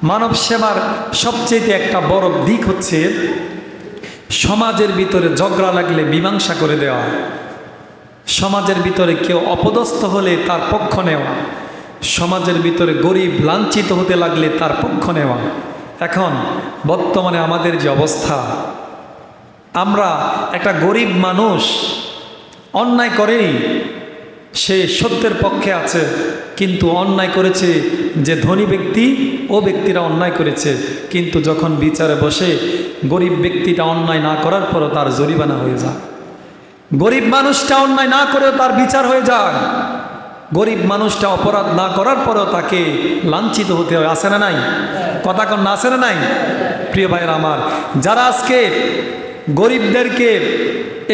মানব সেবার সবচেয়ে একটা বড় দিক হচ্ছে সমাজের ভিতরে ঝগড়া লাগলে মীমাংসা করে দেওয়া, সমাজের ভিতরে কেউ অপদস্থ হলে তার পক্ষ নেওয়া, সমাজের ভিতরে গরিব লাঞ্ছিত হতে লাগলে তার পক্ষ নেওয়া। এখন বর্তমানে আমাদের যে অবস্থা, আমরা একটা গরিব মানুষ অন্যায় করেনি, সে সত্যের পক্ষে আছে, কিন্তু অন্যায় করেছে যে ধনী ব্যক্তি, ও ব্যক্তিরা অন্যায় করেছে, কিন্তু যখন বিচারে বসে গরিব ব্যক্তিটা অন্যায় না করার পরও তার জরিমানা হয়ে যায়। গরিব মানুষটা অন্যায় না করেও তার বিচার হয়ে যায়, গরিব মানুষটা অপরাধ না করার পরেও তাকে লাঞ্ছিত হতে হয়। আসে না নাই? কথা কন না, আসে না নাই? প্রিয় ভাইয়েরা আমার, যারা আজকে গরিবদেরকে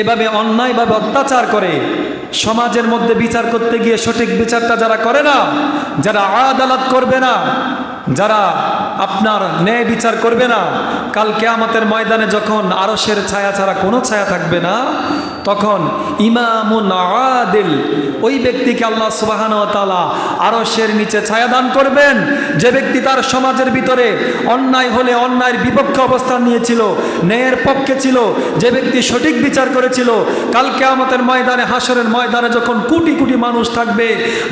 এভাবে অন্যায়ভাবে অত্যাচার করে, সমাজের মধ্যে বিচার করতে গিয়ে সঠিক বিচারটা যারা করে না, যারা আদালত করবে না, যারা আপনার ন্যায় বিচার করবে না, কাল কিয়ামতের ময়দানে যখন আরশের ছায়া ছাড়া কোনো ছায়া থাকবে না, তখন ইমামুন আদিল, ওই ব্যক্তিকে আল্লাহ সুবহানাহু ওয়া তাআলা আরশের নিচে ছায়া দান করবেন, যে ব্যক্তি তার সমাজের ভিতরে অন্যায় হলে অন্যায়ের বিপক্ষে অবস্থান নিয়েছিল, ন্যায়ের পক্ষে ছিল, যে ব্যক্তি সঠিক বিচার করেছিল। কাল কিয়ামতের ময়দানে, হাসরের ময়দানে যখন কোটি কোটি মানুষ থাকবে,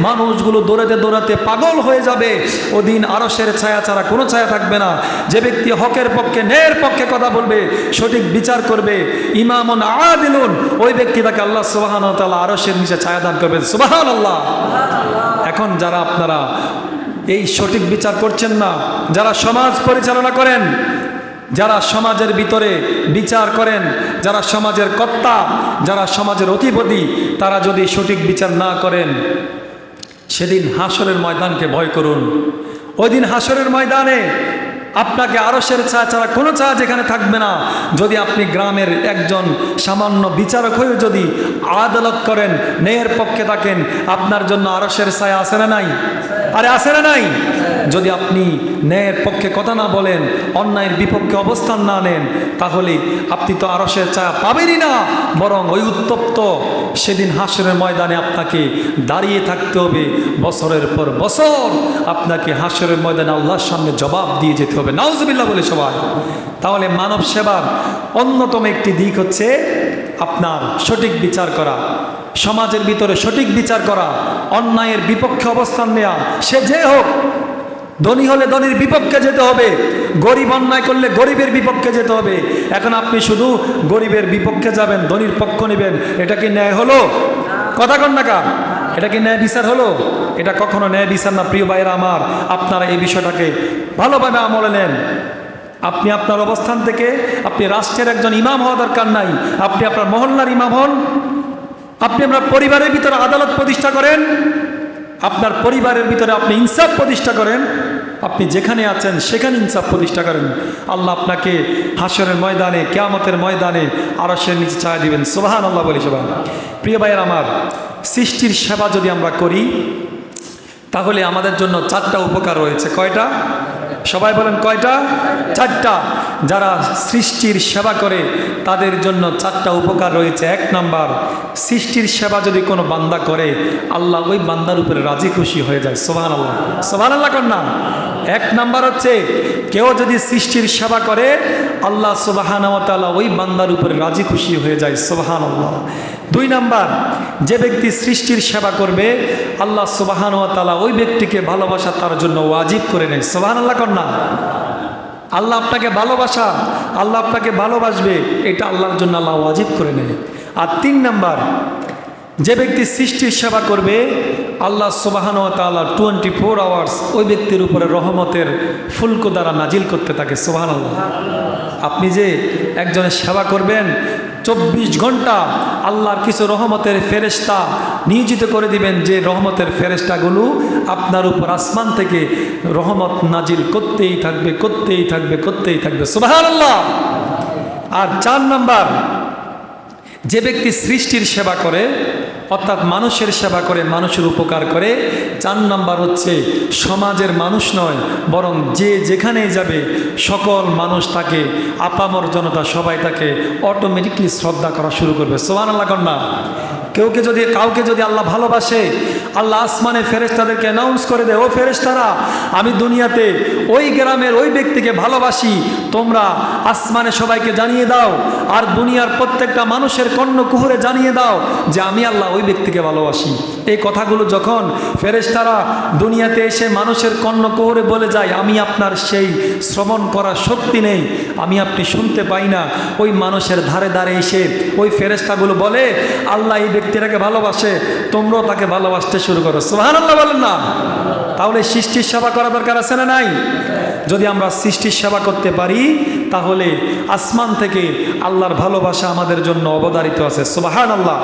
মানুষগুলো দৌড়াতে দৌড়াতে পাগল হয়ে যাবে, ওদিন আরশের ছায়া ছাড়া কোনো ছায়া থাকবে না। যে ব্যক্তি হকের পক্ষে, ন্যায়ের পক্ষে কথা বলবে, সঠিক বিচার করবে, ইমামুন আদিলুন, ওই ব্যক্তি তাকে আল্লাহ সুবহানাহু ওয়া তাআলা আরশের নিচে ছায়া দান করবেন। সুবহানাল্লাহ। এখন যারা আপনারা এই সঠিক বিচার করছেন না, যারা সমাজ পরিচালনা করেন, যারা সমাজের ভিতরে বিচার করেন, যারা সমাজের কর্তা, যারা সমাজের অধিপতি, তারা যদি সঠিক বিচার না করেন, সেদিন হাসরের ময়দানকে ভয় করুন। ওই দিন হাসরের ময়দানে আপনাকে আরশের ছায়া ছাড়া কোনো ছায়া যেখানে থাকবে না। যদি আপনি গ্রামের একজন সামান্য বিচারক হয়ে যদি আদালত করেন, ন্যায়ের পক্ষে থাকেন, আপনার জন্য আরশের ছায়া আসে না নাই? আরে আসে না নাই? যদি আপনি ন্যায়ের পক্ষে কথা না বলেন, অন্যায়ের বিপক্ষে অবস্থান না নেন, তাহলে আপনি তো আরশের ছায়া পাবেনই না, বরং ওই উত্তপ্ত সেদিন হাসরের ময়দানে আপনাকে দাঁড়িয়ে থাকতে হবে বছরের পর বছর। আপনাকে হাসরের ময়দানে আল্লাহর সামনে জবাব দিয়ে যেতে হবে। নাউজুবিল্লাহ বলে সবাই। তাহলে মানব সেবার অন্যতম একটি দিক হচ্ছে আপনার সঠিক বিচার করা, সমাজের ভিতরে সঠিক বিচার করা, অন্যায়ের বিপক্ষে অবস্থান নেওয়া। সে যে হোক, ধনী হলে ধনীর বিপক্ষে যেতে হবে, গরিব অন্যায় করলে গরিবের বিপক্ষে যেতে হবে। এখন আপনি শুধু গরিবের বিপক্ষে যাবেন, ধনীর পক্ষ নেবেন, এটা কি ন্যায় হলো? কথা কন না কা? এটা কি ন্যায় বিচার হলো? এটা কখনো ন্যায় বিচার না। প্রিয় ভাইরা আমার, আপনারা এই বিষয়টাকে ভালোভাবে আমলে নেন। আপনি আপনার অবস্থান থেকে, আপনি রাষ্ট্রের একজন ইমাম হওয়া দরকার নাই, আপনি আপনার মহল্লার ইমাম হন, আপনি আপনার পরিবারের ভিতরে আদালত প্রতিষ্ঠা করেন, আপনার পরিবারের ভিতরে আপনি ইনসাফ প্রতিষ্ঠা করেন, আপনি যেখানে আছেন সেখানে ইনসাফ প্রতিষ্ঠা করেন। আল্লাহ আপনাকে হাসরের ময়দানে, কিয়ামতের ময়দানে আরশের নিচে ছায়া দিবেন। সুবহানাল্লাহ বলি সবাই। প্রিয় ভাইয়ের আমার, সৃষ্টির সেবা যদি আমরা করি, তাহলে আমাদের জন্য 4টা উপকার রয়েছে। কয়টা? সবাই বলেন কয়টা? 4টা। যারা সৃষ্টির সেবা করে তাদের জন্য 4টা উপকার রয়েছে। 1 নাম্বার, সৃষ্টির সেবা যদি কোনো বান্দা করে, আল্লাহ ওই বান্দার উপরে রাজি খুশি হয়ে যায়। সুবহানাল্লাহ, সুবহানাল্লাহ কন্যা। 1 নাম্বার হচ্ছে, কেউ যদি সৃষ্টির সেবা করে, আল্লাহ সুবহানাহু ওয়া তাআলা ওই বান্দার উপরে রাজি খুশি হয়ে যায়। সুবহানাল্লাহ। 2 নাম্বার, যে ব্যক্তি সৃষ্টির সেবা করবে, আল্লাহ সুবহানাহু ওয়া তাআলা ওই ব্যক্তিকে ভালোবাসা তার জন্য ওয়াজিব করে নেয়। সুবহানাল্লাহ কন্যা। আল্লাহ আপনাকে ভালোবাসা, আল্লাহ আপনাকে ভালোবাসবে, এটা আল্লাহর জন্য আল্লাহ ওয়াজিব করে নেয়। আর 3 নাম্বার, যে ব্যক্তি সৃষ্টির সেবা করবে, আল্লাহ সুবহানাহু ওয়া তাআলা 24 আওয়ার্স ওই ব্যক্তির উপরে রহমতের ফুলকো দ্বারা নাজিল করতে থাকে। সুবহানাল্লাহ। আপনি যে একজনের সেবা করবেন, 24 ঘন্টা আল্লাহর কিছু রহমতের ফেরেশতা নিয়োজিত করে দিবেন, যে রহমতের ফেরেশতাগুলো আপনার উপর আসমান থেকে রহমত নাজিল করতেই থাকবে, করতেই থাকবে, করতেই থাকবে। সুবহানাল্লাহ। আর 4 নাম্বার, যে ব্যক্তি সৃষ্টির সেবা করে, অর্থাৎ মানুষের সেবা করে, মানুষের উপকার করে, 4 নাম্বার হচ্ছে সমাজের মানুষ নয়, বরং যে যেখানেই যাবে সকল মানুষ তাকে, আপামর জনতা সবাই তাকে অটোমেটিকলি শ্রদ্ধা করা শুরু করবে। সুবহানাল্লাহ কন্যা। কাউকে যদি আল্লাহ ভালোবাসে, আল্লাহ আসমানে ফেরেশতাদেরকে অ্যানাউন্স করে দেয়, ও ফেরেশতারা, আমি দুনিয়াতে ওই গ্রামের ওই ব্যক্তিকে ভালোবাসি, তোমরা আসমানে সবাইকে জানিয়ে দাও, আর দুনিয়ার প্রত্যেকটা মানুষের কর্ণকুহরে জানিয়ে দাও যে আমি আল্লাহ ওই ব্যক্তিকে ভালোবাসি। এই কথাগুলো যখন ফেরেশতারা দুনিয়াতে এসে মানুষের কর্ণকুহরে বলে যায়, আমি আপনার সেই শ্রবণ করার শক্তি নেই, আমি আপনি শুনতে পাই না, ওই মানুষের ধারে ধারে এসে ওই ফেরেশতাগুলো বলে আল্লাহ এই ব্যক্তিটাকে ভালোবাসে, তোমরাও তাকে ভালোবাসতে শুরু করো। সুবহানাল্লাহ বলেন না? তাহলে সৃষ্টির সেবা করা দরকার আছে না নাই? যদি আমরা সৃষ্টির সেবা করতে পারি তাহলে আসমান থেকে আল্লাহর ভালোবাসা আমাদের জন্য অবধারিত আছে। সুবহানাল্লাহ।